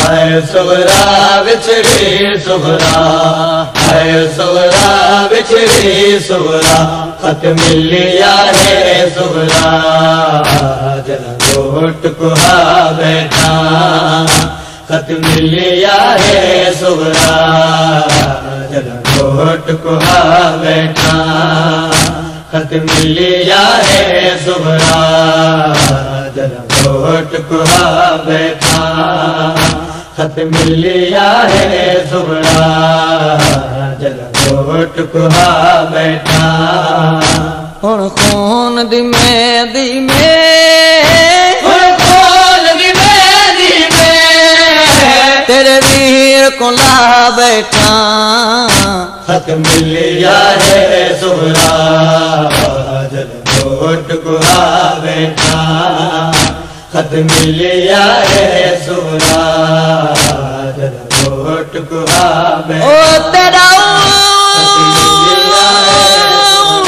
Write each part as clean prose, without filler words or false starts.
हाय सुगरा बिछड़ी सुगरा, हाय सुगरा बिछड़ी सुगरा, खत मिलिया है सुगरा, जरा घोट कुहा बैठा, खत मिलिया है सुगरा, जरा घोट कुहा बैठा, खत मिलिया है सुगरा, जरा घोट कुहा बैठा, खत मिलिया है सुगरा, जरा घोट कुहा बैठा। हुण खून दिमे दिमे, तेरे वीर को ला बैठा, खत मिलिया है सुगरा, जरा घोट कुहा बैठा, खत मिलिया है सुगरा, जरा घोट कुहा बैठा। ओ तेरा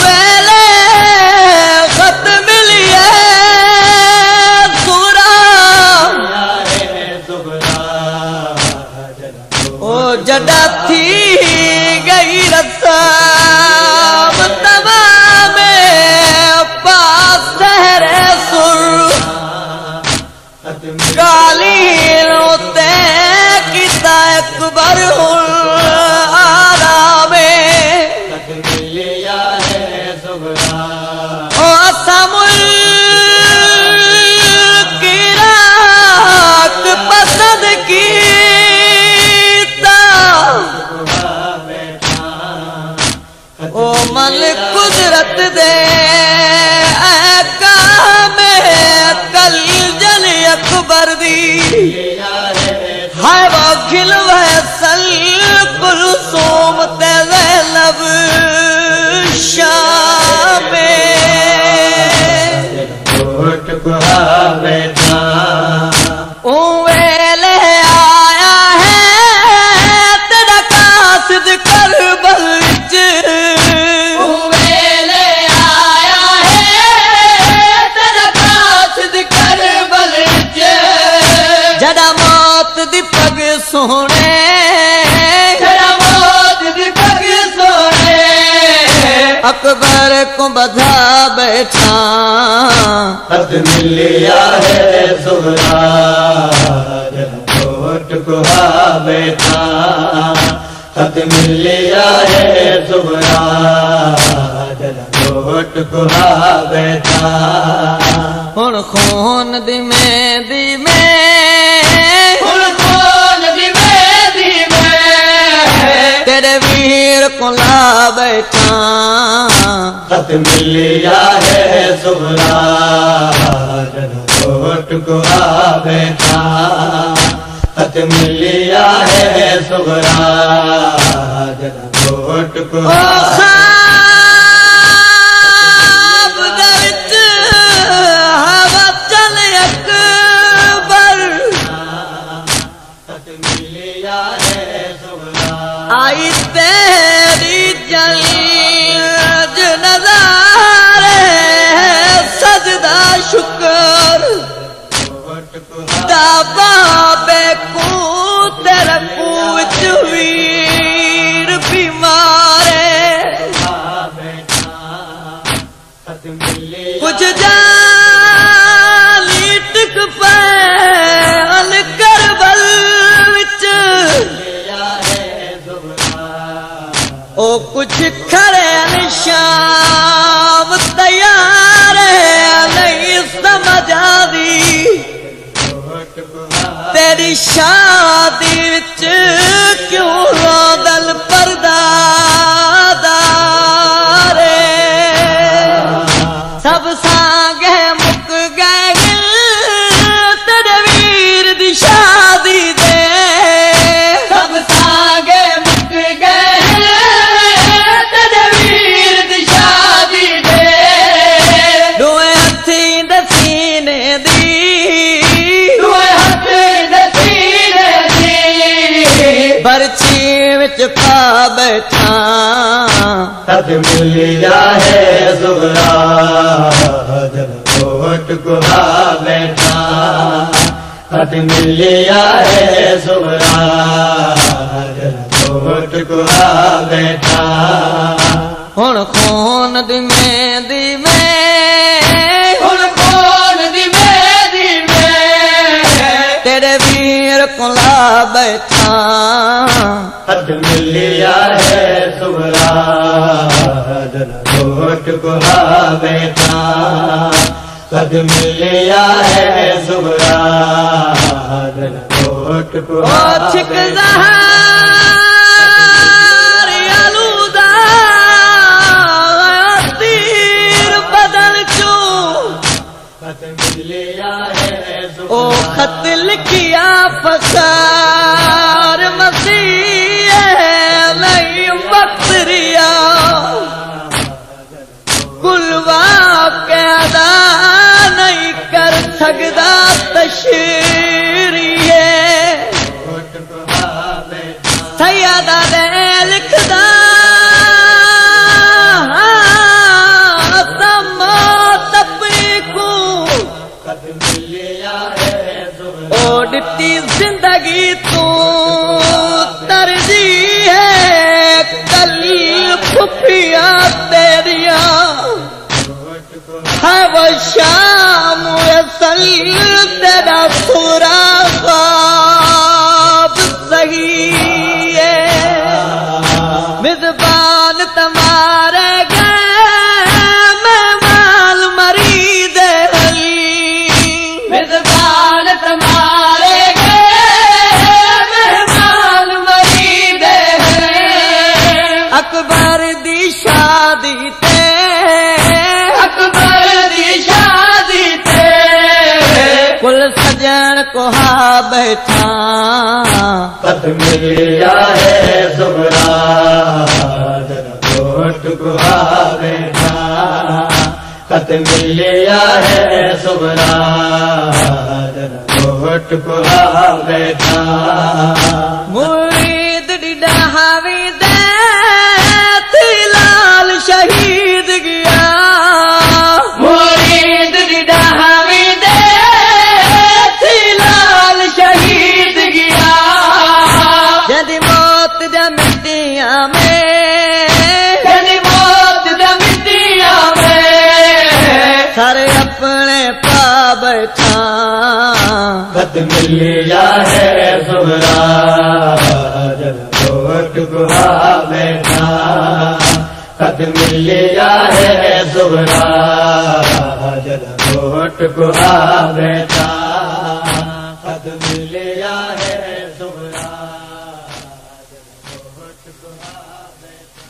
वेले खत मिलिया सुगरा, ओ जदा थी गई रस्म तमाम पास सहरे सुर, काली रोते किता अकबर आरामे, मिलिया है सुगरा, ओ असमुल की रात पसंद की, ओ मन कुदरत दे काम कल जल अकबर दी, हाय वो खिल वहसल कुलसूम ते ज़ैनब शामे, घोट कुहा बैठा, ओ वेले आया है तेरा कासिद करबल विच, जड़ा मौत दी पग सोने, जड़ा मौत दी पग सोने, अकबर को बधा बैठा, खत मिलिया है सुगरा, जरा घोट कुहा बैठा, खत मिलिया है सुगरा, जरा घोट कुहा बैठा। हुण खून दिमे दिमे, तेरे वीर को ला बैठा, खत मिलिया है सुगरा, जरा घोट कुहा बैठा, खत मिलिया है सुगरा, जरा घोट कुहा। आई तेरी जल्द नज़ारे सजदा शुक्र, दाबा बेकू तेरा कुछ वीर भी मारे, कुछ जाली टिक पे करबल विच, ओ कुछ खड़े निशाम तैयार नहीं समझ आदी, तेरी शादी विच क्यों रोदल पर्दा दारे, सब सांगे मुक गए तेरे वीर दी शादी दे, सब सांगे मुक गए तेरे वीर दी शादी दे, दुए हथी दे सीने दी, दुए हथी दे सीने दी, बरछी विच पा बैठा, खत मिलिया है सुगरा, जरा घोट कुहा बैठा, खत मिल लिया है सुगरा कोट को आ बैठा हुण खून दिमे दिमे तेरे वीर को ला बैठा खत मिल लिया है सुगरा कोट को आ बैठा खत मिल लिया है सुगरा कोट को आ बैठा ओ खत लिखिया फसार मसीह नहीं बकरिया कुलवा के अदा नहीं कर सकदा तशरीए सैयदा ने लिखदा दिती जिंदगी तू तरजीह है कल खुफिया तेरिया है वो शाम असल तेरा पूरा ख्वाब सही है मिज़बान तुम्हारे गए मेहमान मरीद मिज़बान तुम्हारे अकबर दी शादी ते कुल सजन को हा बैठा खत मिल लिया है सुगरा कोट को आ बैठा खत मिल लिया है सुगरा कोट को आ बैठा मुरीद डिडा हावी दे लाल शहीद गया मुरीद डिडा हावी दे लाल शहीद गया जदी मौत दा मिट्टिया में जदी मौत दा मिट्टिया में सारे अपने पा बैठा खत मिल लिया है सुगरा कोट को आ बैठा खत मिल लिया है सुगरा कोट को आ बैठा खत मिल लिया है सुगरा कोट को आ बैठा।